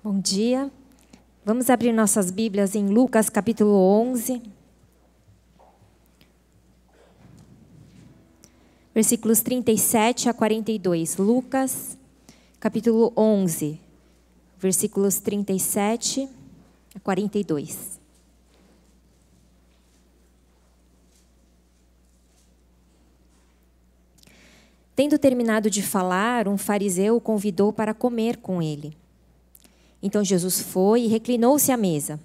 Bom dia. Vamos abrir nossas Bíblias em Lucas, capítulo 11. Versículos 37 a 42. Lucas, capítulo 11, versículos 37 a 42. Tendo terminado de falar, um fariseu o convidou para comer com ele. Então Jesus foi e reclinou-se à mesa.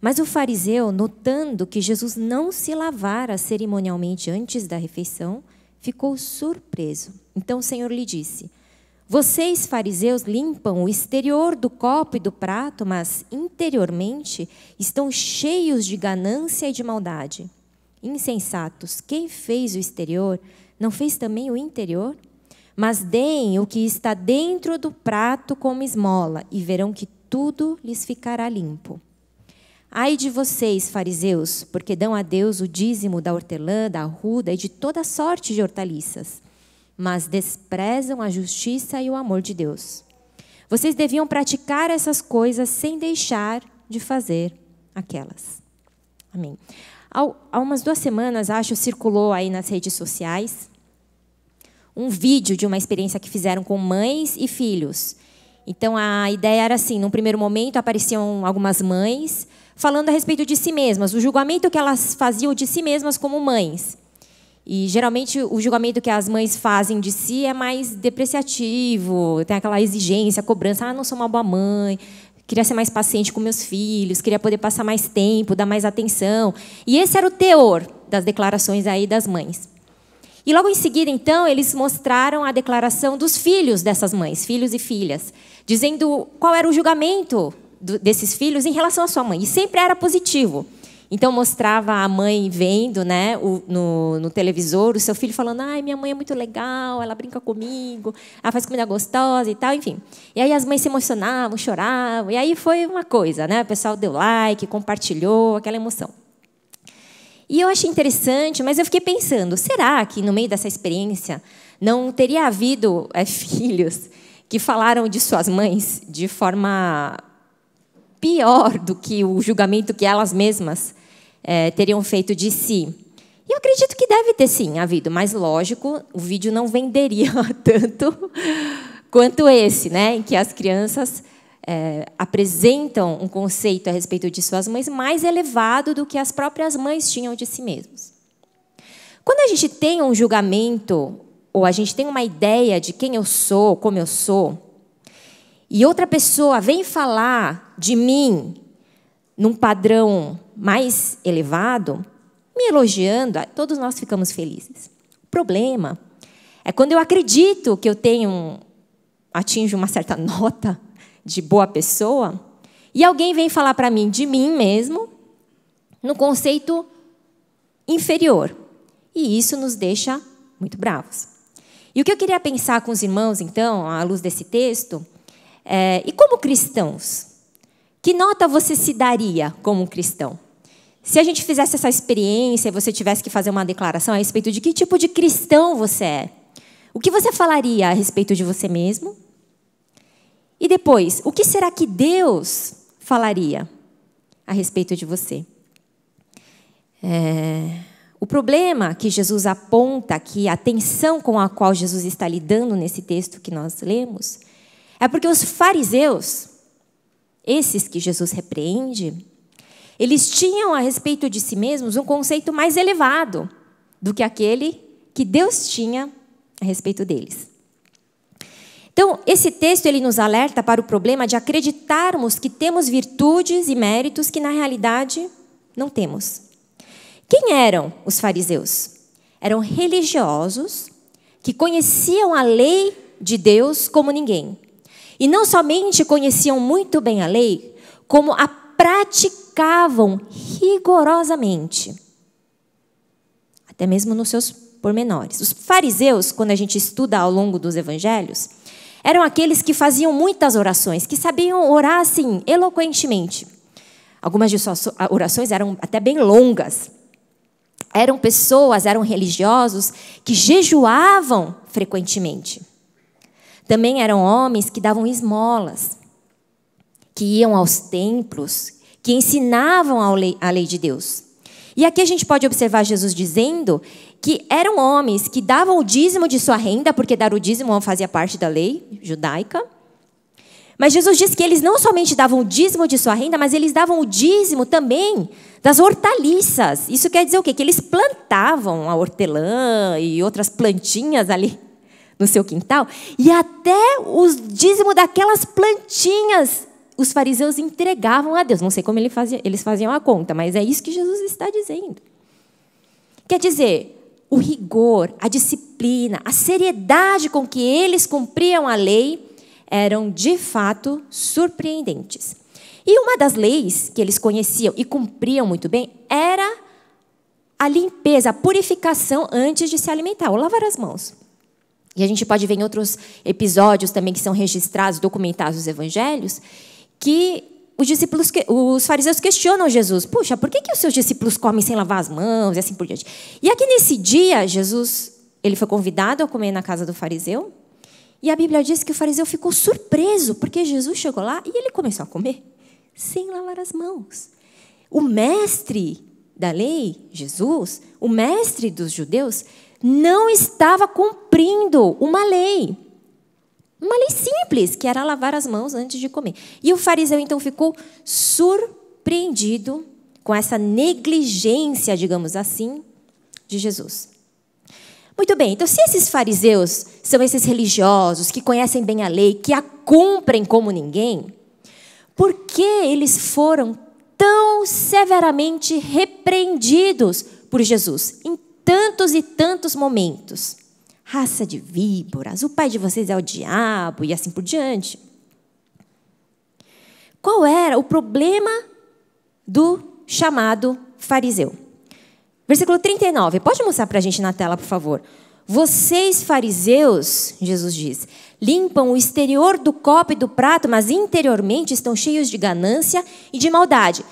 Mas o fariseu, notando que Jesus não se lavara cerimonialmente antes da refeição, ficou surpreso. Então o Senhor lhe disse: Vocês, fariseus, limpam o exterior do copo e do prato, mas interiormente estão cheios de ganância e de maldade. Insensatos, quem fez o exterior, não fez também o interior? Mas deem o que está dentro do prato como esmola, e verão que tudo lhes ficará limpo. Ai de vocês, fariseus, porque dão a Deus o dízimo da hortelã, da arruda e de toda sorte de hortaliças, mas desprezam a justiça e o amor de Deus. Vocês deviam praticar essas coisas sem deixar de fazer aquelas. Amém. Há umas 2 semanas, acho, circulou aí nas redes sociais um vídeo de uma experiência que fizeram com mães e filhos. Então, a ideia era assim, num primeiro momento, apareciam algumas mães falando a respeito de si mesmas, o julgamento que elas faziam de si mesmas como mães. E, geralmente, o julgamento que as mães fazem de si é mais depreciativo, tem aquela exigência, cobrança, não sou uma boa mãe, queria ser mais paciente com meus filhos, queria poder passar mais tempo, dar mais atenção. E esse era o teor das declarações aí das mães. E logo em seguida, então, eles mostraram a declaração dos filhos dessas mães, filhos e filhas, dizendo qual era o julgamento desses filhos em relação à sua mãe. E sempre era positivo. Então, mostrava a mãe vendo, né, no televisor o seu filho falando: ai, minha mãe é muito legal, ela brinca comigo, ela faz comida gostosa e tal, enfim. E aí as mães se emocionavam, choravam. E aí foi uma coisa, né? O pessoal deu like, compartilhou, aquela emoção. E eu achei interessante, mas eu fiquei pensando, será que no meio dessa experiência não teria havido filhos que falaram de suas mães de forma pior do que o julgamento que elas mesmas teriam feito de si? E eu acredito que deve ter sim havido, mas lógico, o vídeo não venderia tanto quanto esse, né, em que as crianças apresentam um conceito a respeito de suas mães mais elevado do que as próprias mães tinham de si mesmas. Quando a gente tem um julgamento, ou a gente tem uma ideia de quem eu sou, como eu sou, e outra pessoa vem falar de mim num padrão mais elevado, me elogiando, todos nós ficamos felizes. O problema é quando eu acredito que eu atinjo uma certa nota de boa pessoa, e alguém vem falar para mim de mim mesmo, no conceito inferior. E isso nos deixa muito bravos. E o que eu queria pensar com os irmãos, então, à luz desse texto, e como cristãos, que nota você se daria como um cristão? Se a gente fizesse essa experiência e você tivesse que fazer uma declaração a respeito de que tipo de cristão você é, o que você falaria a respeito de você mesmo? E depois, o que será que Deus falaria a respeito de você? O problema que Jesus aponta aqui, a tensão com a qual Jesus está lidando nesse texto que nós lemos, é porque os fariseus, esses que Jesus repreende, eles tinham a respeito de si mesmos um conceito mais elevado do que aquele que Deus tinha a respeito deles. Então, esse texto ele nos alerta para o problema de acreditarmos que temos virtudes e méritos que, na realidade, não temos. Quem eram os fariseus? Eram religiosos que conheciam a lei de Deus como ninguém. E não somente conheciam muito bem a lei, como a praticavam rigorosamente. Até mesmo nos seus pormenores. Os fariseus, quando a gente estuda ao longo dos evangelhos, eram aqueles que faziam muitas orações, que sabiam orar assim, eloquentemente. Algumas de suas orações eram até bem longas. Eram religiosos que jejuavam frequentemente. Também eram homens que davam esmolas, que iam aos templos, que ensinavam a lei de Deus. E aqui a gente pode observar Jesus dizendo que eram homens que davam o dízimo de sua renda, porque dar o dízimo fazia parte da lei judaica. Mas Jesus diz que eles não somente davam o dízimo de sua renda, mas eles davam o dízimo também das hortaliças. Isso quer dizer o quê? Que eles plantavam a hortelã e outras plantinhas ali no seu quintal. E até o dízimo daquelas plantinhas os fariseus entregavam a Deus. Não sei como eles faziam a conta, mas é isso que Jesus está dizendo. Quer dizer, o rigor, a disciplina, a seriedade com que eles cumpriam a lei eram, de fato, surpreendentes. E uma das leis que eles conheciam e cumpriam muito bem era a limpeza, a purificação antes de se alimentar, ou lavar as mãos. E a gente pode ver em outros episódios também que são registrados, documentados nos evangelhos, que os fariseus questionam Jesus. Puxa, por que os seus discípulos comem sem lavar as mãos e assim por diante? E aqui nesse dia, Jesus ele foi convidado a comer na casa do fariseu. E a Bíblia diz que o fariseu ficou surpreso, porque Jesus chegou lá e ele começou a comer sem lavar as mãos. O mestre da lei, Jesus, o mestre dos judeus, não estava cumprindo uma lei simples, que era lavar as mãos antes de comer. E o fariseu, então, ficou surpreendido com essa negligência, digamos assim, de Jesus. Muito bem, então, se esses fariseus são esses religiosos que conhecem bem a lei, que a cumprem como ninguém, por que eles foram tão severamente repreendidos por Jesus em tantos e tantos momentos? Raça de víboras, o pai de vocês é o diabo e assim por diante. Qual era o problema do chamado fariseu? Versículo 39, pode mostrar para a gente na tela, por favor. Vocês, fariseus, Jesus diz, limpam o exterior do copo e do prato, mas interiormente estão cheios de ganância e de maldade.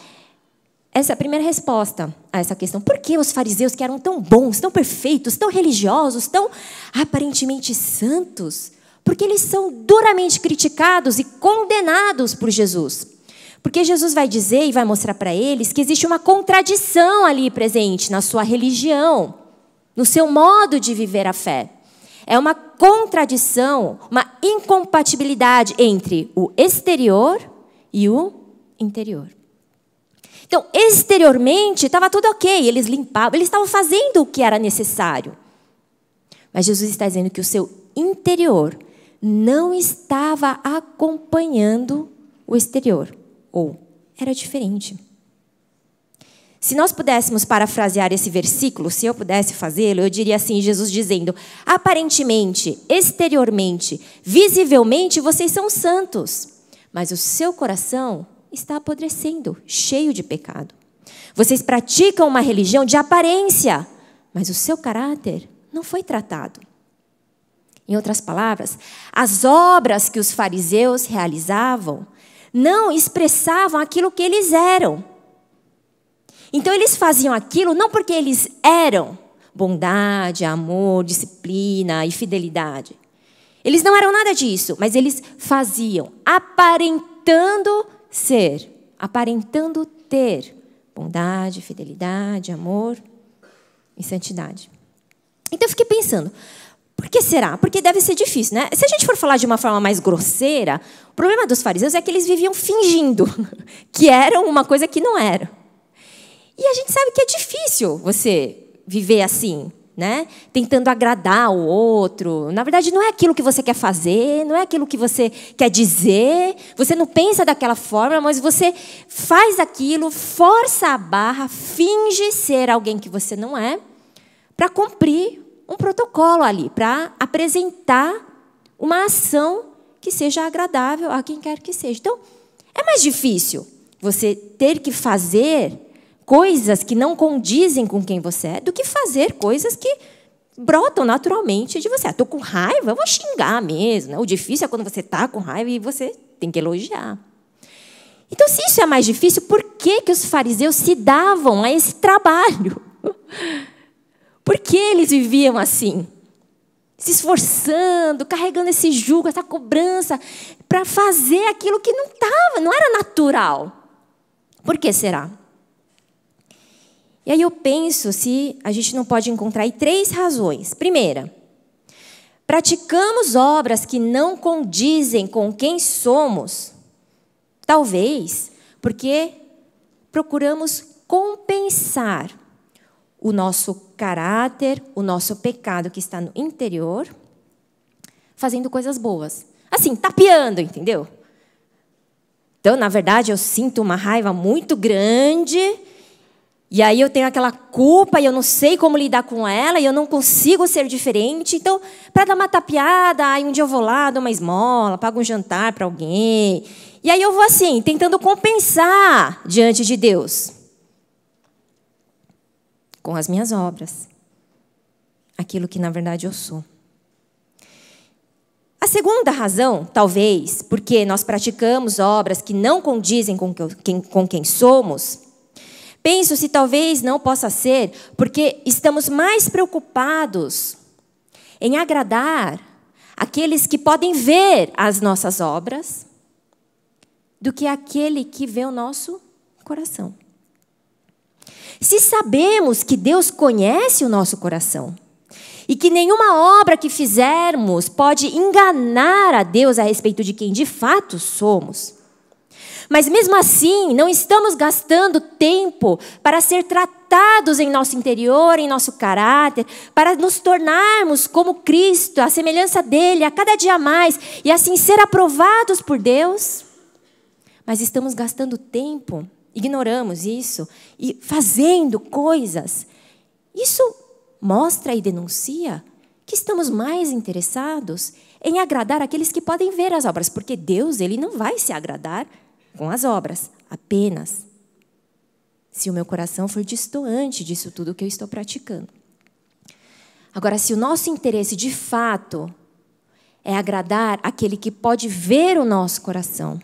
Essa é a primeira resposta a essa questão. Por que os fariseus, que eram tão bons, tão perfeitos, tão religiosos, tão aparentemente santos, porque eles são duramente criticados e condenados por Jesus? Porque Jesus vai dizer e vai mostrar para eles que existe uma contradição ali presente na sua religião, no seu modo de viver a fé. É uma contradição, uma incompatibilidade entre o exterior e o interior. Então, exteriormente, estava tudo ok, eles limpavam, eles estavam fazendo o que era necessário. Mas Jesus está dizendo que o seu interior não estava acompanhando o exterior, ou era diferente. Se nós pudéssemos parafrasear esse versículo, se eu pudesse fazê-lo, eu diria assim, Jesus dizendo, aparentemente, exteriormente, visivelmente, vocês são santos, mas o seu coração está apodrecendo, cheio de pecado. Vocês praticam uma religião de aparência, mas o seu caráter não foi tratado. Em outras palavras, as obras que os fariseus realizavam não expressavam aquilo que eles eram. Então, eles faziam aquilo não porque eles eram bondade, amor, disciplina e fidelidade. Eles não eram nada disso, mas eles faziam aparentando ter bondade, fidelidade, amor e santidade. Então eu fiquei pensando, por que será? Porque deve ser difícil, né? Se a gente for falar de uma forma mais grosseira, o problema dos fariseus é que eles viviam fingindo que eram uma coisa que não eram. E a gente sabe que é difícil você viver assim, né? Tentando agradar o outro. Na verdade, não é aquilo que você quer fazer, não é aquilo que você quer dizer. Você não pensa daquela forma, mas você faz aquilo, força a barra, finge ser alguém que você não é, para cumprir um protocolo ali, para apresentar uma ação que seja agradável a quem quer que seja. Então, é mais difícil você ter que fazer coisas que não condizem com quem você é, do que fazer coisas que brotam naturalmente de você. Estou com raiva, eu vou xingar mesmo. Né? O difícil é quando você está com raiva e você tem que elogiar. Então, se isso é mais difícil, por que os fariseus se davam a esse trabalho? Por que eles viviam assim? se esforçando, carregando esse jugo, essa cobrança, para fazer aquilo que não era natural. Por que será? E aí eu penso se a gente não pode encontrar aí 3 razões. Primeira, praticamos obras que não condizem com quem somos, talvez porque procuramos compensar o nosso caráter, o nosso pecado que está no interior, fazendo coisas boas. Assim, tapeando, entendeu? Então, na verdade, eu sinto uma raiva muito grande, e aí eu tenho aquela culpa, e eu não sei como lidar com ela, e eu não consigo ser diferente. Então, para dar uma tapeada, aí um dia eu vou lá, dou uma esmola, pago um jantar para alguém. E aí eu vou assim, tentando compensar diante de Deus. Com as minhas obras. Aquilo que, na verdade, eu sou. A segunda razão, talvez, porque nós praticamos obras que não condizem com quem somos, penso se talvez não possa ser porque estamos mais preocupados em agradar aqueles que podem ver as nossas obras do que aquele que vê o nosso coração. Se sabemos que Deus conhece o nosso coração e que nenhuma obra que fizermos pode enganar a Deus a respeito de quem de fato somos, mas mesmo assim não estamos gastando tempo para ser tratados em nosso interior, em nosso caráter, para nos tornarmos como Cristo, a semelhança dele, a cada dia mais, e assim ser aprovados por Deus, mas estamos gastando tempo, ignoramos isso, e fazendo coisas. Isso mostra e denuncia que estamos mais interessados em agradar aqueles que podem ver as obras, porque Deus, ele não vai se agradar com as obras, apenas se o meu coração for destoante disso tudo que eu estou praticando. Agora, se o nosso interesse de fato é agradar aquele que pode ver o nosso coração,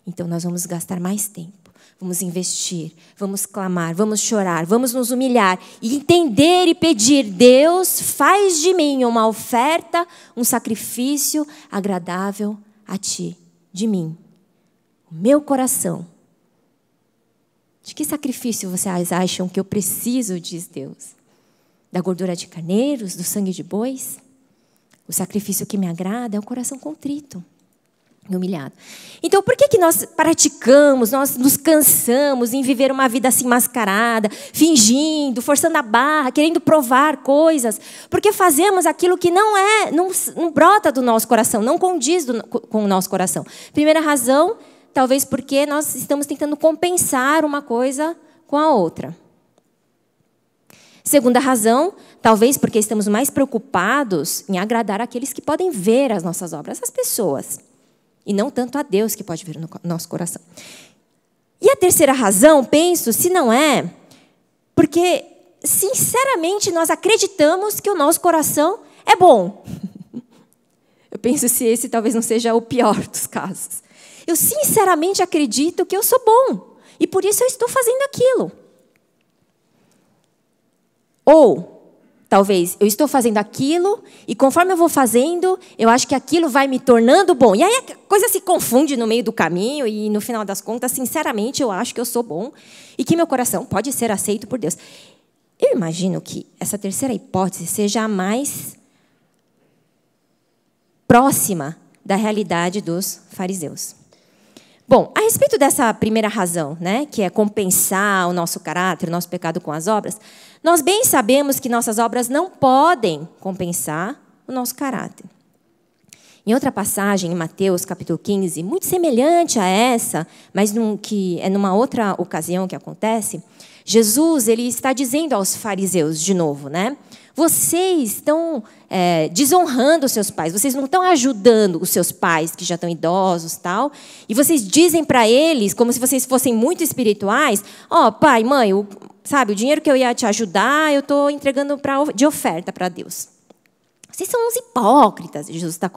então nós vamos gastar mais tempo, vamos investir, vamos clamar, vamos chorar, vamos nos humilhar e entender e pedir: Deus, faz de mim uma oferta, um sacrifício agradável a Ti, de mim. O meu coração. De que sacrifício vocês acham que eu preciso, diz Deus? Da gordura de carneiros, do sangue de bois? O sacrifício que me agrada é o coração contrito e humilhado. Então, por que nós praticamos, nós nos cansamos em viver uma vida assim mascarada, fingindo, forçando a barra, querendo provar coisas? Porque fazemos aquilo que não brota do nosso coração, não condiz com o nosso coração. Primeira razão, talvez porque nós estamos tentando compensar uma coisa com a outra. Segunda razão, talvez porque estamos mais preocupados em agradar aqueles que podem ver as nossas obras, as pessoas, e não tanto a Deus que pode ver no nosso coração. E a terceira razão, penso, se não é, porque, sinceramente, nós acreditamos que o nosso coração é bom. Eu penso se esse talvez não seja o pior dos casos. Eu sinceramente acredito que eu sou bom e por isso eu estou fazendo aquilo. Ou, talvez, eu estou fazendo aquilo e conforme eu vou fazendo, eu acho que aquilo vai me tornando bom. E aí a coisa se confunde no meio do caminho e no final das contas, sinceramente, eu acho que eu sou bom e que meu coração pode ser aceito por Deus. Eu imagino que essa terceira hipótese seja a mais próxima da realidade dos fariseus. Bom, a respeito dessa primeira razão, né, que é compensar o nosso caráter, o nosso pecado com as obras, nós bem sabemos que nossas obras não podem compensar o nosso caráter. Em outra passagem, em Mateus, capítulo 15, muito semelhante a essa, mas que é numa outra ocasião que acontece, Jesus ele está dizendo aos fariseus de novo, né? Vocês estão desonrando os seus pais, vocês não estão ajudando os seus pais que já estão idosos, tal, e vocês dizem para eles, como se vocês fossem muito espirituais: ó, pai, mãe, o dinheiro que eu ia te ajudar, eu estou entregando de oferta para Deus. Vocês são uns hipócritas. Jesus está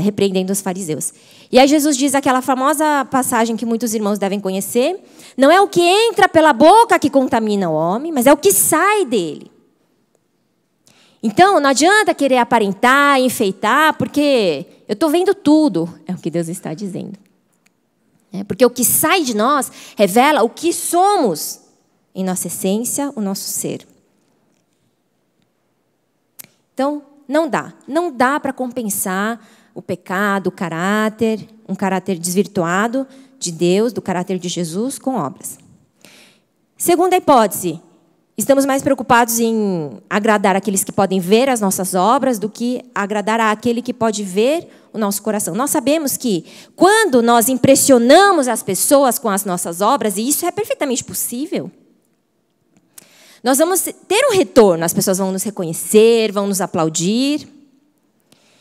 repreendendo os fariseus. E aí Jesus diz aquela famosa passagem que muitos irmãos devem conhecer: não é o que entra pela boca que contamina o homem, mas é o que sai dele. Então, não adianta querer aparentar, enfeitar, porque eu estou vendo tudo, é o que Deus está dizendo. Porque o que sai de nós revela o que somos em nossa essência, o nosso ser. Então, não dá para compensar o pecado, um caráter desvirtuado de Deus, do caráter de Jesus, com obras. Segunda hipótese, estamos mais preocupados em agradar aqueles que podem ver as nossas obras do que agradar àquele que pode ver o nosso coração. Nós sabemos que quando nós impressionamos as pessoas com as nossas obras, e isso é perfeitamente possível, nós vamos ter um retorno, as pessoas vão nos reconhecer, vão nos aplaudir.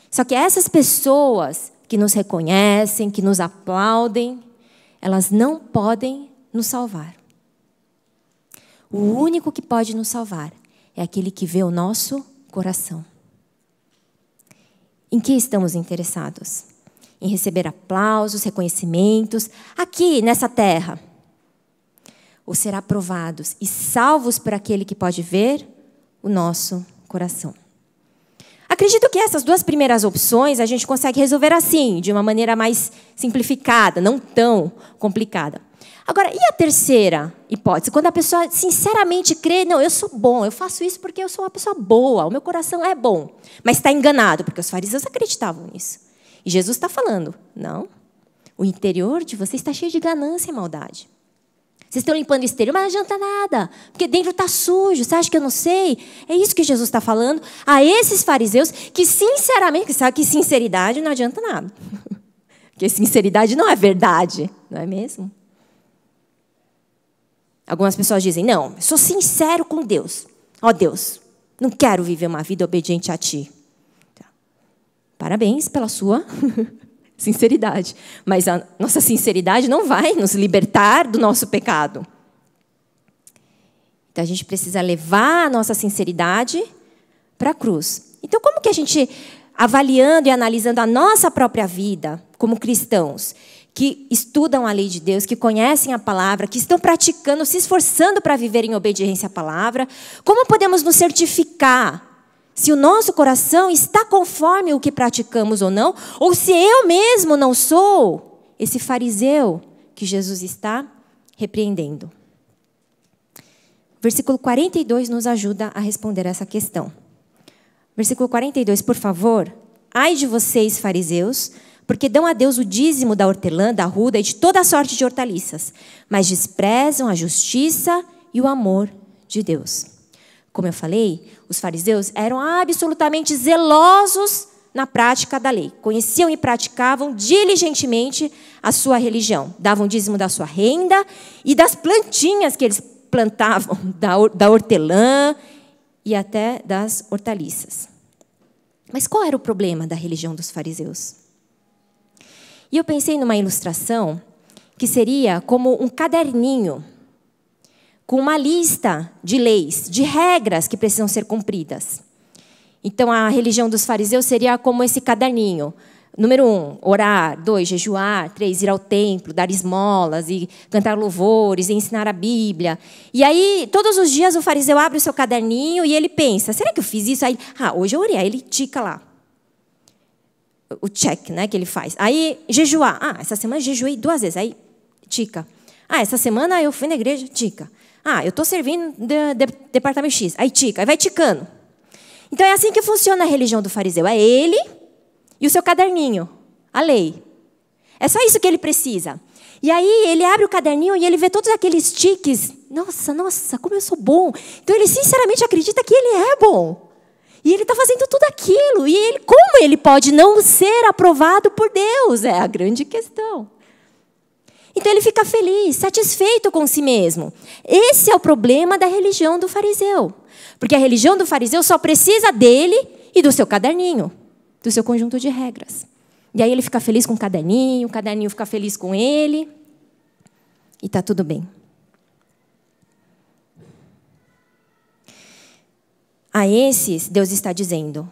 Só que essas pessoas que nos reconhecem, que nos aplaudem, elas não podem nos salvar. O único que pode nos salvar é aquele que vê o nosso coração. Em que estamos interessados? Em receber aplausos, reconhecimentos, aqui nessa terra? Ou ser aprovados e salvos por aquele que pode ver o nosso coração? Acredito que essas duas primeiras opções a gente consegue resolver assim, de uma maneira mais simplificada, não tão complicada. Agora, e a terceira hipótese? Quando a pessoa sinceramente crê, não, eu sou bom, eu faço isso porque eu sou uma pessoa boa, o meu coração é bom, mas está enganado, porque os fariseus acreditavam nisso. E Jesus está falando, não, o interior de você está cheio de ganância e maldade. Vocês estão limpando o exterior, mas não adianta nada, porque dentro está sujo, você acha que eu não sei? É isso que Jesus está falando a esses fariseus que sinceramente, sabe que sinceridade não adianta nada. Porque sinceridade não é verdade, não é mesmo? Algumas pessoas dizem, não, eu sou sincero com Deus. Ó Deus, não quero viver uma vida obediente a Ti. Parabéns pela sua sinceridade. Mas a nossa sinceridade não vai nos libertar do nosso pecado. Então, a gente precisa levar a nossa sinceridade para a cruz. Então, como que a gente, avaliando e analisando a nossa própria vida como cristãos, que estudam a lei de Deus, que conhecem a palavra, que estão praticando, se esforçando para viver em obediência à palavra, como podemos nos certificar se o nosso coração está conforme o que praticamos ou não, ou se eu mesmo não sou esse fariseu que Jesus está repreendendo? Versículo 42 nos ajuda a responder essa questão. Versículo 42, por favor. Ai de vocês, fariseus, porque dão a Deus o dízimo da hortelã, da arruda e de toda a sorte de hortaliças, mas desprezam a justiça e o amor de Deus. Como eu falei, os fariseus eram absolutamente zelosos na prática da lei. Conheciam e praticavam diligentemente a sua religião. Davam dízimo da sua renda e das plantinhas que eles plantavam, da hortelã e até das hortaliças. Mas qual era o problema da religião dos fariseus? E eu pensei numa ilustração que seria como um caderninho com uma lista de leis, de regras que precisam ser cumpridas. Então, a religião dos fariseus seria como esse caderninho. Número 1, orar. 2, jejuar. 3, ir ao templo, dar esmolas, e cantar louvores, e ensinar a Bíblia. E aí, todos os dias, o fariseu abre o seu caderninho e ele pensa, será que eu fiz isso? Aí, hoje eu orei. Aí ele tica lá. O check, né, que ele faz. Aí, jejuar. Essa semana eu jejuei 2 vezes. Aí, tica. Essa semana eu fui na igreja, tica. Eu estou servindo departamento X. Aí tica, aí vai ticando. Então é assim que funciona a religião do fariseu. É ele e o seu caderninho, a lei. É só isso que ele precisa. E aí ele abre o caderninho e ele vê todos aqueles tiques. Nossa, como eu sou bom. Então ele sinceramente acredita que ele é bom. E ele está fazendo tudo aquilo. E como ele pode não ser aprovado por Deus? É a grande questão. Então ele fica feliz, satisfeito com si mesmo. Esse é o problema da religião do fariseu. Porque a religião do fariseu só precisa dele e do seu caderninho, do seu conjunto de regras. E aí ele fica feliz com o caderninho fica feliz com ele, e está tudo bem. A esses, Deus está dizendo,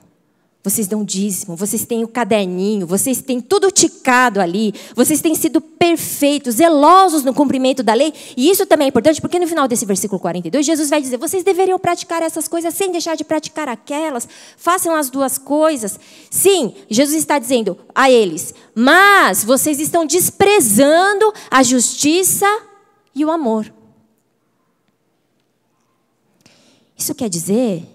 vocês dão dízimo, vocês têm o caderninho, vocês têm tudo ticado ali, vocês têm sido perfeitos, zelosos no cumprimento da lei. E isso também é importante, porque no final desse versículo 42, Jesus vai dizer, vocês deveriam praticar essas coisas sem deixar de praticar aquelas, façam as duas coisas. Sim, Jesus está dizendo a eles, mas vocês estão desprezando a justiça e o amor. Isso quer dizer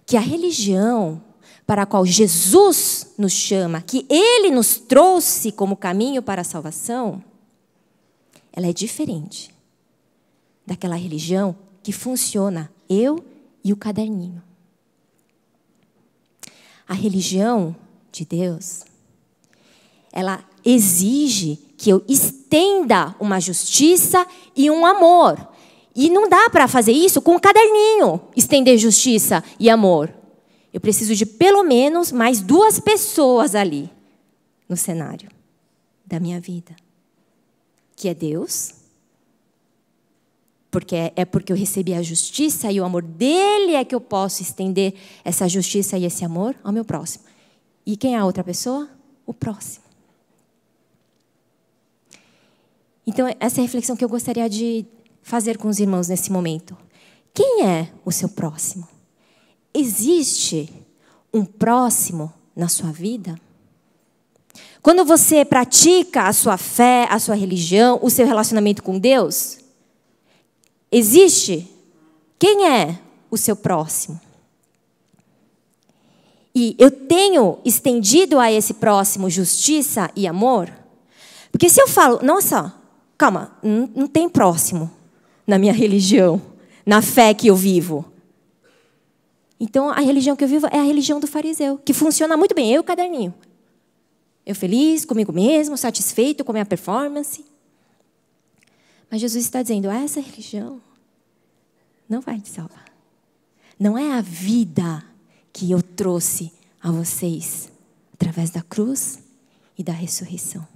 que a religião para a qual Jesus nos chama, que Ele nos trouxe como caminho para a salvação, ela é diferente daquela religião que funciona eu e o caderninho. A religião de Deus, ela exige que eu estenda uma justiça e um amor. E não dá para fazer isso com um caderninho, estender justiça e amor. Eu preciso de pelo menos mais 2 pessoas ali no cenário da minha vida. Que é Deus, porque eu recebi a justiça e o amor dele é que eu posso estender essa justiça e esse amor ao meu próximo. E quem é a outra pessoa? O próximo. Então, essa é a reflexão que eu gostaria de fazer com os irmãos nesse momento. Quem é o seu próximo? Existe um próximo na sua vida? Quando você pratica a sua fé, a sua religião, o seu relacionamento com Deus, existe quem é o seu próximo? E eu tenho estendido a esse próximo justiça e amor? Porque se eu falo, nossa, calma, não tem próximo na minha religião, na fé que eu vivo. Então, a religião que eu vivo é a religião do fariseu, que funciona muito bem, eu e o caderninho. Eu feliz, comigo mesmo, satisfeito com a minha performance. Mas Jesus está dizendo, essa religião não vai te salvar. Não é a vida que eu trouxe a vocês através da cruz e da ressurreição.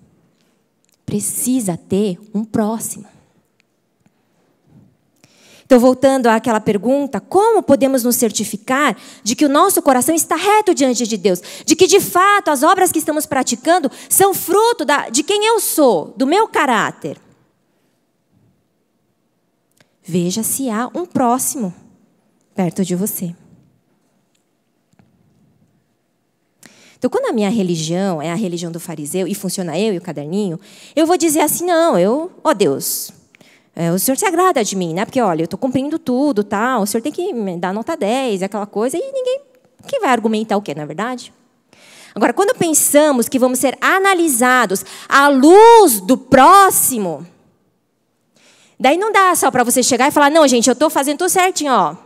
Precisa ter um próximo. Então, voltando àquela pergunta, como podemos nos certificar de que o nosso coração está reto diante de Deus? De que, de fato, as obras que estamos praticando são fruto de quem eu sou, do meu caráter? Veja se há um próximo perto de você. Então, quando a minha religião é a religião do fariseu e funciona eu e o caderninho, eu vou dizer assim, não, ó Deus, o Senhor se agrada de mim, né? Porque, olha, eu estou cumprindo tudo, tá? O Senhor tem que me dar nota 10, aquela coisa, e ninguém que vai argumentar o quê, não é verdade? Agora, quando pensamos que vamos ser analisados à luz do próximo, daí não dá só para você chegar e falar, não, gente, eu estou fazendo tudo certinho, ó.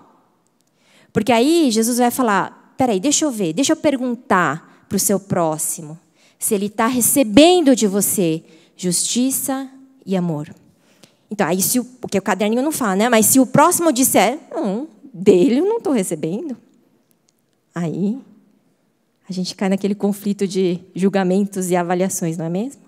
Porque aí Jesus vai falar, peraí, deixa eu ver, deixa eu perguntar para o seu próximo se ele está recebendo de você justiça e amor. Então, aí porque o caderninho não fala, né? Mas se o próximo disser, dele eu não estou recebendo, aí a gente cai naquele conflito de julgamentos e avaliações, não é mesmo?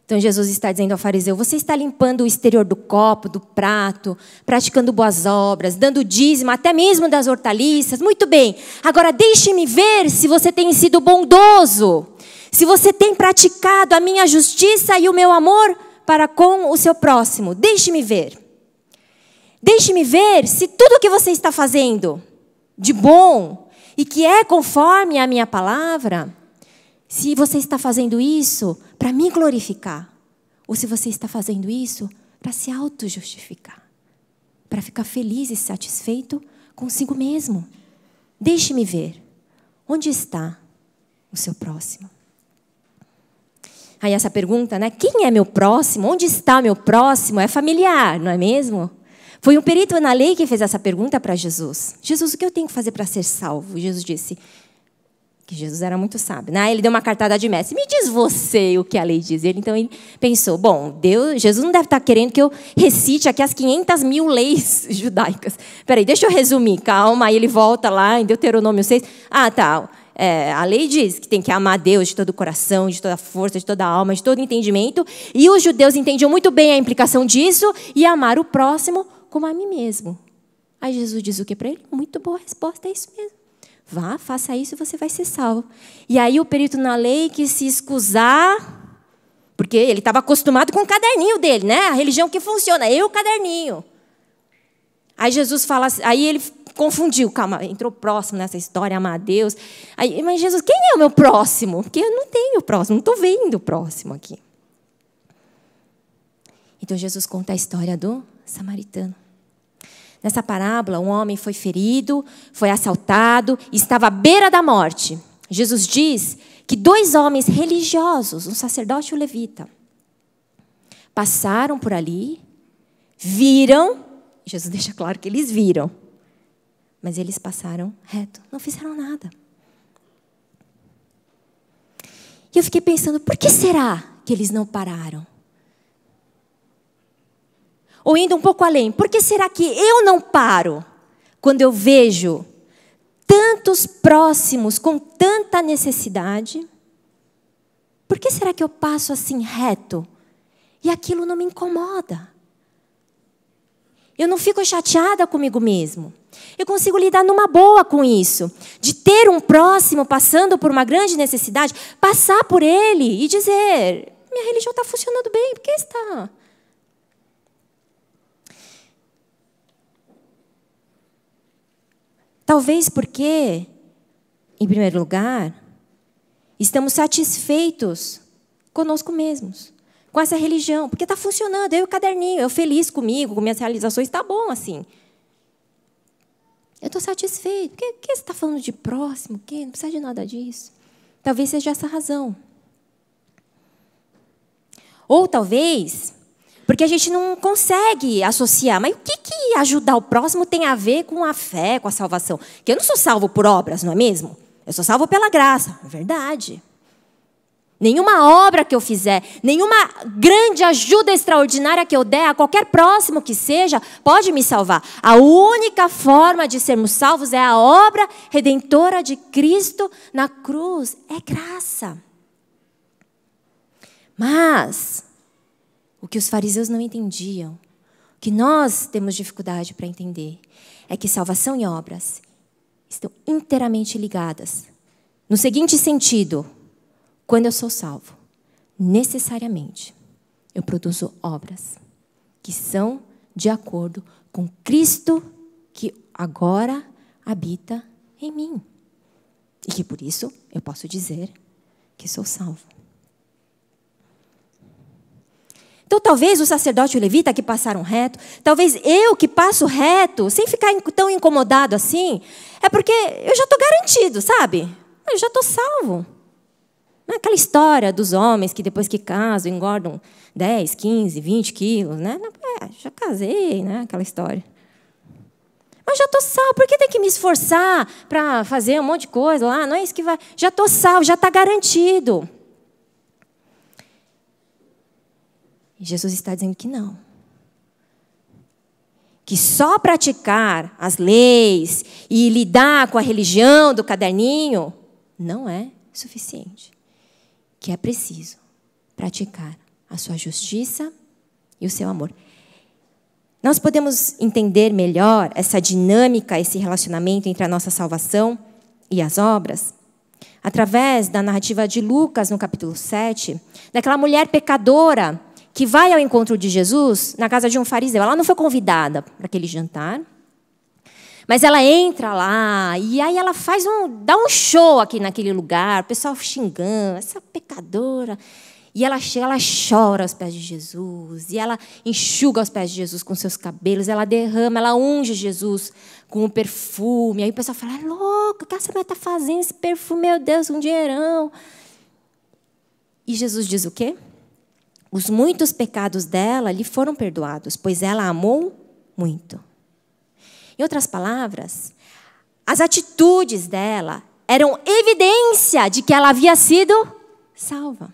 Então, Jesus está dizendo ao fariseu, você está limpando o exterior do copo, do prato, praticando boas obras, dando dízimo, até mesmo das hortaliças. Muito bem, agora deixe-me ver se você tem sido bondoso, se você tem praticado a minha justiça e o meu amor para com o seu próximo. Deixe-me ver. Deixe-me ver se tudo o que você está fazendo de bom e que é conforme a minha palavra, se você está fazendo isso para me glorificar, ou se você está fazendo isso para se auto-justificar, para ficar feliz e satisfeito consigo mesmo. Deixe-me ver. Onde está o seu próximo? Aí essa pergunta, né? Quem é meu próximo? Onde está meu próximo? É familiar, não é mesmo? Foi um perito na lei que fez essa pergunta para Jesus. Jesus, o que eu tenho que fazer para ser salvo? Jesus disse que Jesus era muito sábio, né? Ele deu uma cartada de mestre. Me diz você o que a lei diz. Então ele pensou, bom, Jesus não deve estar querendo que eu recite aqui as 500.000 leis judaicas. Peraí, deixa eu resumir, calma. Aí ele volta lá em Deuteronômio 6. Ah, tá. A lei diz que tem que amar Deus de todo o coração, de toda a força, de toda a alma, de todo o entendimento. E os judeus entendiam muito bem a implicação disso e amar o próximo como a mim mesmo. Aí Jesus diz o que para ele? Muito boa resposta, é isso mesmo. Vá, faça isso e você vai ser salvo. E aí o perito na lei quis se excusar, porque ele estava acostumado com o caderninho dele, né? A religião que funciona, eu o caderninho. Aí Jesus fala, aí ele confundiu, calma, entrou próximo nessa história, amar a Deus. Aí, mas Jesus, quem é o meu próximo? Porque eu não tenho próximo, não estou vendo o próximo aqui. Então Jesus conta a história do samaritano. Nessa parábola, um homem foi ferido, foi assaltado, estava à beira da morte. Jesus diz que 2 homens religiosos, um sacerdote e um levita, passaram por ali, viram, Jesus deixa claro que eles viram, mas eles passaram reto, não fizeram nada. E eu fiquei pensando, por que será que eles não pararam? Ou indo um pouco além, por que será que eu não paro quando eu vejo tantos próximos com tanta necessidade? Por que será que eu passo assim reto e aquilo não me incomoda? Eu não fico chateada comigo mesmo. Eu consigo lidar numa boa com isso. De ter um próximo passando por uma grande necessidade, passar por ele e dizer, minha religião está funcionando bem, por que está? Talvez porque, em primeiro lugar, estamos satisfeitos conosco mesmos, com essa religião, porque está funcionando, eu e o caderninho, eu feliz comigo, com minhas realizações, está bom assim. Eu estou satisfeito. Por que você está falando de próximo? Não precisa de nada disso. Talvez seja essa a razão. Ou talvez porque a gente não consegue associar. Mas o que ajudar o próximo tem a ver com a fé, com a salvação? Porque eu não sou salvo por obras, não é mesmo? Eu sou salvo pela graça. É verdade. Nenhuma obra que eu fizer, nenhuma grande ajuda extraordinária que eu der a qualquer próximo que seja, pode me salvar. A única forma de sermos salvos é a obra redentora de Cristo na cruz. É graça. Mas o que os fariseus não entendiam, o que nós temos dificuldade para entender, é que salvação e obras estão inteiramente ligadas. No seguinte sentido, quando eu sou salvo, necessariamente, eu produzo obras que são de acordo com Cristo que agora habita em mim. E que por isso eu posso dizer que sou salvo. Então, talvez o sacerdote e o levita que passaram reto, talvez eu que passo reto, sem ficar tão incomodado assim, é porque eu já estou garantido, sabe? Eu já estou salvo. Não é aquela história dos homens que depois que casam engordam 10, 15, 20 quilos, né? Já casei, né? Aquela história. Mas já estou salvo, por que tem que me esforçar para fazer um monte de coisa lá? Não é isso que vai... Já estou salvo, já está garantido. E Jesus está dizendo que não. Que só praticar as leis e lidar com a religião do caderninho não é suficiente. Que é preciso praticar a sua justiça e o seu amor. Nós podemos entender melhor essa dinâmica, esse relacionamento entre a nossa salvação e as obras, através da narrativa de Lucas, no capítulo 7, daquela mulher pecadora que vai ao encontro de Jesus na casa de um fariseu. Ela não foi convidada para aquele jantar, mas ela entra lá e aí ela dá um show aqui naquele lugar, o pessoal xingando, essa pecadora. E ela chega, ela chora aos pés de Jesus, e ela enxuga os pés de Jesus com seus cabelos, ela derrama, ela unge Jesus com o perfume. Aí o pessoal fala, é louca, o que essa mulher está fazendo esse perfume? Meu Deus, um dinheirão. E Jesus diz o quê? Os muitos pecados dela lhe foram perdoados, pois ela amou muito. Em outras palavras, as atitudes dela eram evidência de que ela havia sido salva.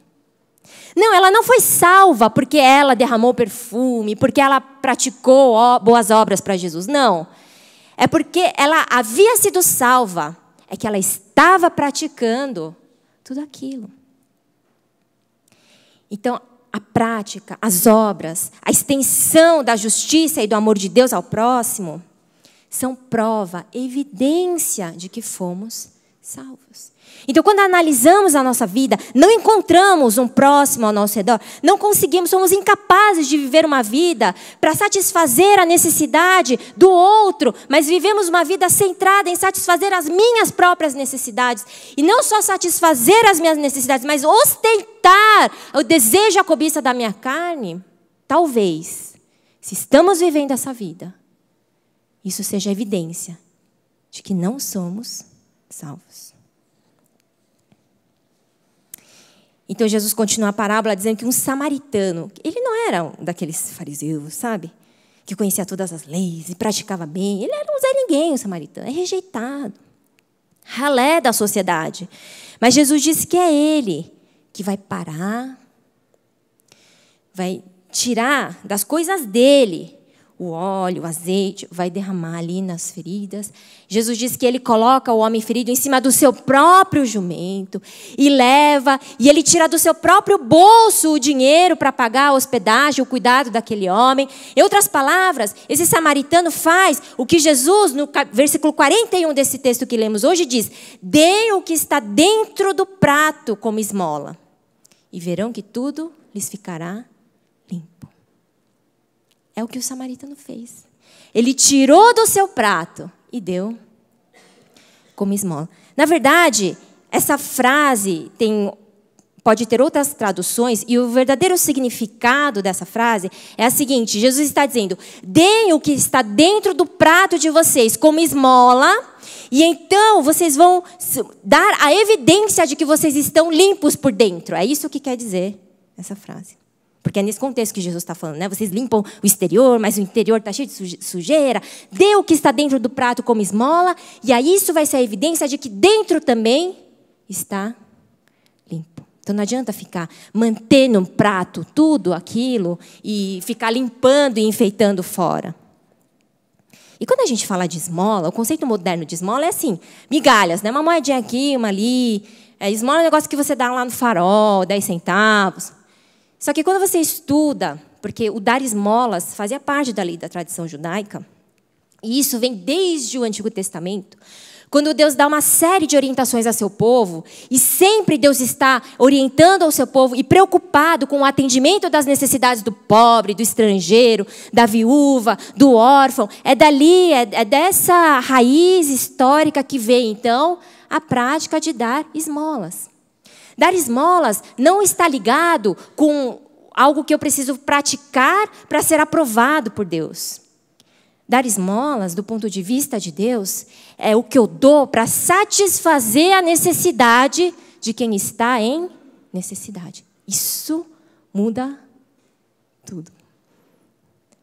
Não, ela não foi salva porque ela derramou perfume, porque ela praticou boas obras para Jesus. Não. É porque ela havia sido salva. é que ela estava praticando tudo aquilo. Então, a prática, as obras, a extensão da justiça e do amor de Deus ao próximo são prova, evidência de que fomos salvos. Então, quando analisamos a nossa vida, não encontramos um próximo ao nosso redor, não conseguimos, somos incapazes de viver uma vida para satisfazer a necessidade do outro, mas vivemos uma vida centrada em satisfazer as minhas próprias necessidades. E não só satisfazer as minhas necessidades, mas ostentar o desejo, a cobiça da minha carne. Talvez, se estamos vivendo essa vida, isso seja evidência de que não somos salvos. Então, Jesus continua a parábola dizendo que um samaritano, ele não era um daqueles fariseus, sabe? Que conhecia todas as leis e praticava bem. Ele era um Zé Ninguém, um samaritano. É rejeitado. Ralé da sociedade. Mas Jesus disse que é ele que vai parar, vai tirar das coisas dele o óleo, o azeite, vai derramar ali nas feridas. Jesus diz que ele coloca o homem ferido em cima do seu próprio jumento e leva, e ele tira do seu próprio bolso o dinheiro para pagar a hospedagem, o cuidado daquele homem. Em outras palavras, esse samaritano faz o que Jesus, no versículo 41 desse texto que lemos hoje, diz: deem o que está dentro do prato como esmola, e verão que tudo lhes ficará limpo. É o que o samaritano fez. Ele tirou do seu prato e deu como esmola. Na verdade, essa frase pode ter outras traduções, e o verdadeiro significado dessa frase é a seguinte: Jesus está dizendo: deem o que está dentro do prato de vocês como esmola, e então vocês vão dar a evidência de que vocês estão limpos por dentro. É isso que quer dizer essa frase. Porque é nesse contexto que Jesus está falando, né? Vocês limpam o exterior, mas o interior está cheio de sujeira. Dê o que está dentro do prato como esmola, e aí isso vai ser a evidência de que dentro também está limpo. Então não adianta ficar mantendo no prato tudo aquilo e ficar limpando e enfeitando fora. E quando a gente fala de esmola, o conceito moderno de esmola é assim, migalhas, né? Uma moedinha aqui, uma ali. Esmola é um negócio que você dá lá no farol, 10 centavos. Só que quando você estuda, porque o dar esmolas fazia parte da lei da tradição judaica, e isso vem desde o Antigo Testamento, quando Deus dá uma série de orientações a seu povo, e sempre Deus está orientando ao seu povo e preocupado com o atendimento das necessidades do pobre, do estrangeiro, da viúva, do órfão. É dali, é dessa raiz histórica que vem, então, a prática de dar esmolas. Dar esmolas não está ligado com algo que eu preciso praticar para ser aprovado por Deus. Dar esmolas, do ponto de vista de Deus, é o que eu dou para satisfazer a necessidade de quem está em necessidade. Isso muda tudo.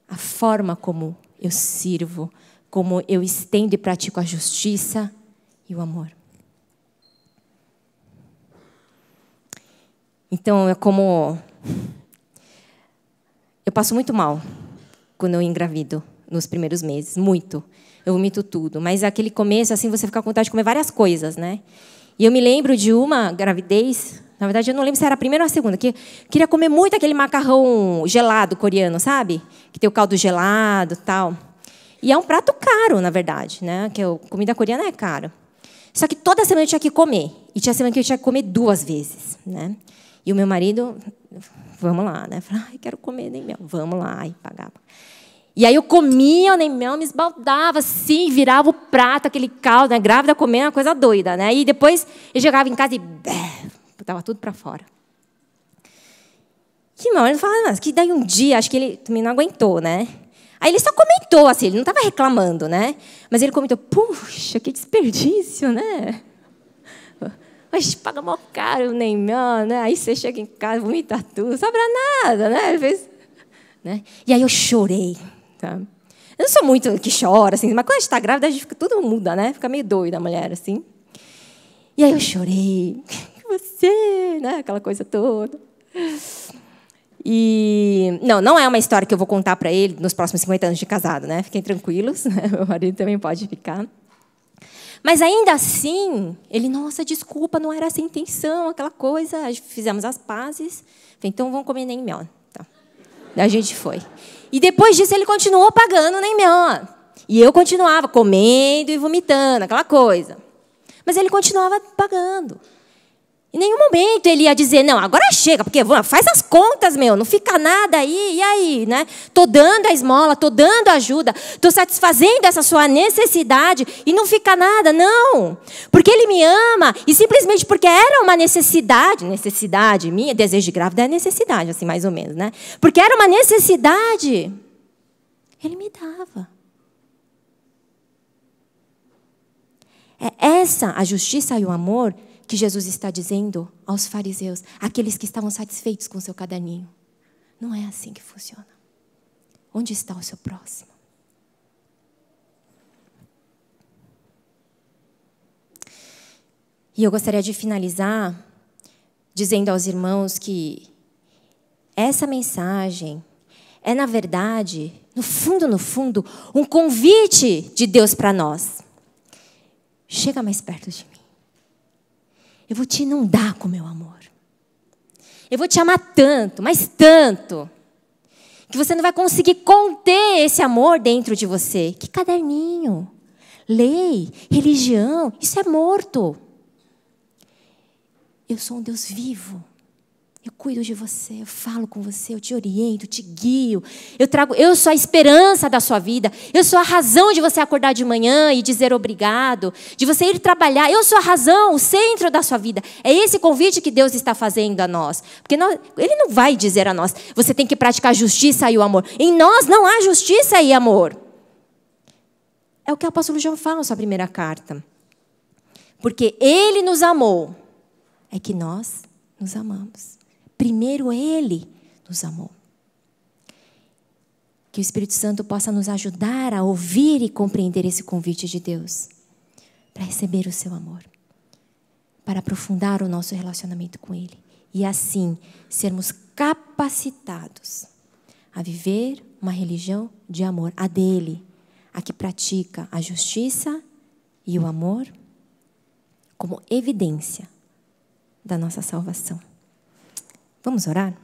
A forma como eu sirvo, como eu estendo e pratico a justiça e o amor. Então, é como... Eu passo muito mal quando eu engravido, nos primeiros meses, muito. Eu vomito tudo. Mas aquele começo, assim, você fica com vontade de comer várias coisas, né? E eu me lembro de uma gravidez, na verdade, eu não lembro se era a primeira ou a segunda, que eu queria comer muito aquele macarrão gelado coreano, sabe? Que tem o caldo gelado e tal. E é um prato caro, na verdade, né? Que comida coreana é cara. Só que toda semana eu tinha que comer. E tinha semana que eu tinha que comer 2 vezes, né? E o meu marido, vamos lá, né? Falei, ai, quero comer nem mel. Vamos lá, e pagava. E aí eu comia o nem mel, me esbaldava assim, virava o prato, aquele caldo, né? Grávida comendo, uma coisa doida, né? E depois eu chegava em casa e botava tudo para fora. E meu marido falava, mas que daí um dia, acho que ele também não aguentou, né? Aí ele só comentou, assim, ele não estava reclamando, né? Mas ele comentou, puxa, que desperdício, né? Mas paga mó caro, nem mel, né? Aí você chega em casa, vomita tudo, não sobra nada, né? E aí eu chorei. Tá? Eu não sou muito que chora, assim, mas quando a gente está grávida, a gente fica tudo muda, né? Fica meio doida a mulher, assim. E aí eu chorei. Você, né? Aquela coisa toda. E não é uma história que eu vou contar para ele nos próximos 50 anos de casado, né? Fiquem tranquilos, né? Meu marido também pode ficar. Mas ainda assim, ele, nossa, desculpa, não era essa a intenção, aquela coisa. Fizemos as pazes. Falei, então vamos comer Naengmyeon. Tá. Daí a gente foi. E depois disso, ele continuou pagando Naengmyeon. E eu continuava comendo e vomitando, aquela coisa. Mas ele continuava pagando. Em nenhum momento ele ia dizer, não, agora chega, porque faz as contas, não fica nada aí, e aí, né? Estou dando a esmola, estou dando ajuda, estou satisfazendo essa sua necessidade e não fica nada, não. Porque ele me ama e simplesmente porque era uma necessidade minha, desejo de grávida é necessidade, assim, mais ou menos, né? Porque era uma necessidade, ele me dava. É essa a justiça e o amor que Jesus está dizendo aos fariseus, aqueles que estavam satisfeitos com o seu caderninho. Não é assim que funciona. Onde está o seu próximo? E eu gostaria de finalizar dizendo aos irmãos que essa mensagem é, na verdade, no fundo, um convite de Deus para nós. Chega mais perto de mim. Eu vou te inundar com meu amor. Eu vou te amar tanto, mas tanto, que você não vai conseguir conter esse amor dentro de você. Que caderninho, lei, religião, isso é morto. Eu sou um Deus vivo. Eu cuido de você, eu falo com você, eu te oriento, te guio. Eu sou a esperança da sua vida. Eu sou a razão de você acordar de manhã e dizer obrigado. De você ir trabalhar. Eu sou a razão, o centro da sua vida. É esse convite que Deus está fazendo a nós. Porque Ele não vai dizer a nós, você tem que praticar a justiça e o amor. Em nós não há justiça e amor. É o que o apóstolo João fala na sua primeira carta. Porque Ele nos amou, é que nós nos amamos. Primeiro Ele nos amou. Que o Espírito Santo possa nos ajudar a ouvir e compreender esse convite de Deus. Para receber o seu amor. Para aprofundar o nosso relacionamento com Ele. E assim, sermos capacitados a viver uma religião de amor. A dele. A que pratica a justiça e o amor como evidência da nossa salvação. Vamos orar?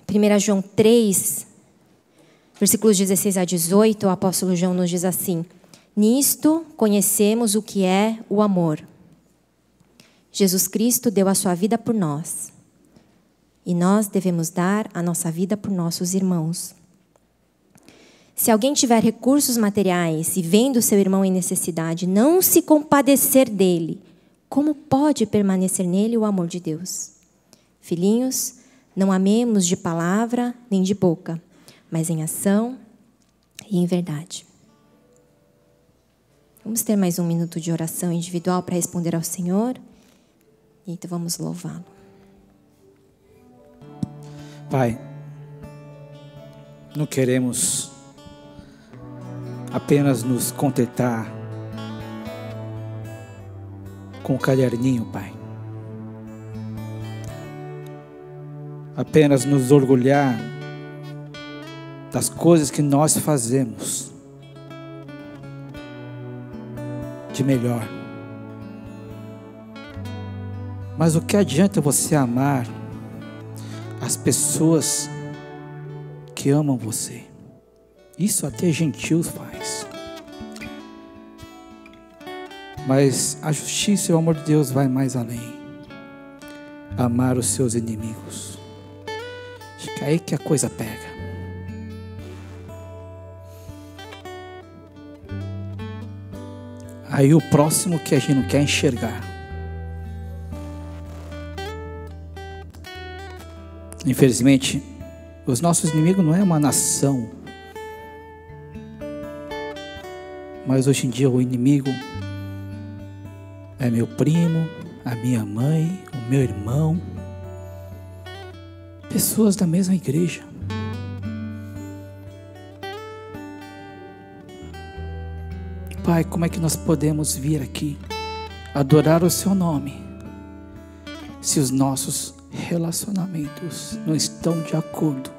Em 1 João 3, versículos 16 a 18, o apóstolo João nos diz assim: nisto conhecemos o que é o amor. Jesus Cristo deu a sua vida por nós. E nós devemos dar a nossa vida por nossos irmãos. Se alguém tiver recursos materiais e vendo seu irmão em necessidade, não se compadecer dele, como pode permanecer nele o amor de Deus? Filhinhos, não amemos de palavra nem de boca, mas em ação e em verdade. Vamos ter mais um minuto de oração individual para responder ao Senhor. E então vamos louvá-lo. Pai, não queremos apenas nos contentar com o caderninho, Pai. Apenas nos orgulhar das coisas que nós fazemos de melhor. Mas o que adianta você amar as pessoas que amam você? Isso até gentios faz. Mas a justiça e o amor de Deus vai mais além. Amar os seus inimigos. Acho que é aí que a coisa pega. Aí o próximo que a gente não quer enxergar. Infelizmente, os nossos inimigos não é uma nação. Mas hoje em dia o inimigo é meu primo, a minha mãe, o meu irmão. Pessoas da mesma igreja. Pai, como é que nós podemos vir aqui adorar o seu nome se os nossos relacionamentos não estão de acordo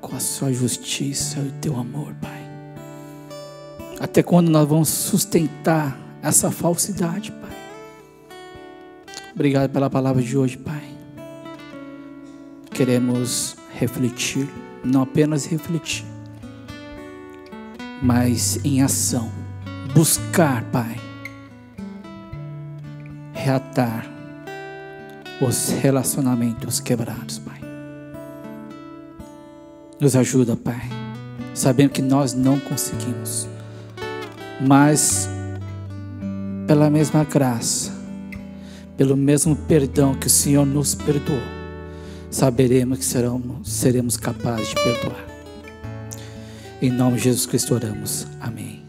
com a sua justiça e o teu amor, Pai. Até quando nós vamos sustentar essa falsidade, Pai? Obrigado pela palavra de hoje, Pai. Queremos refletir, não apenas refletir, mas em ação, buscar, Pai, reatar os relacionamentos quebrados, Pai. Nos ajuda, Pai, sabendo que nós não conseguimos, mas pela mesma graça, pelo mesmo perdão que o Senhor nos perdoou, saberemos que seremos capazes de perdoar. Em nome de Jesus Cristo oramos. Amém.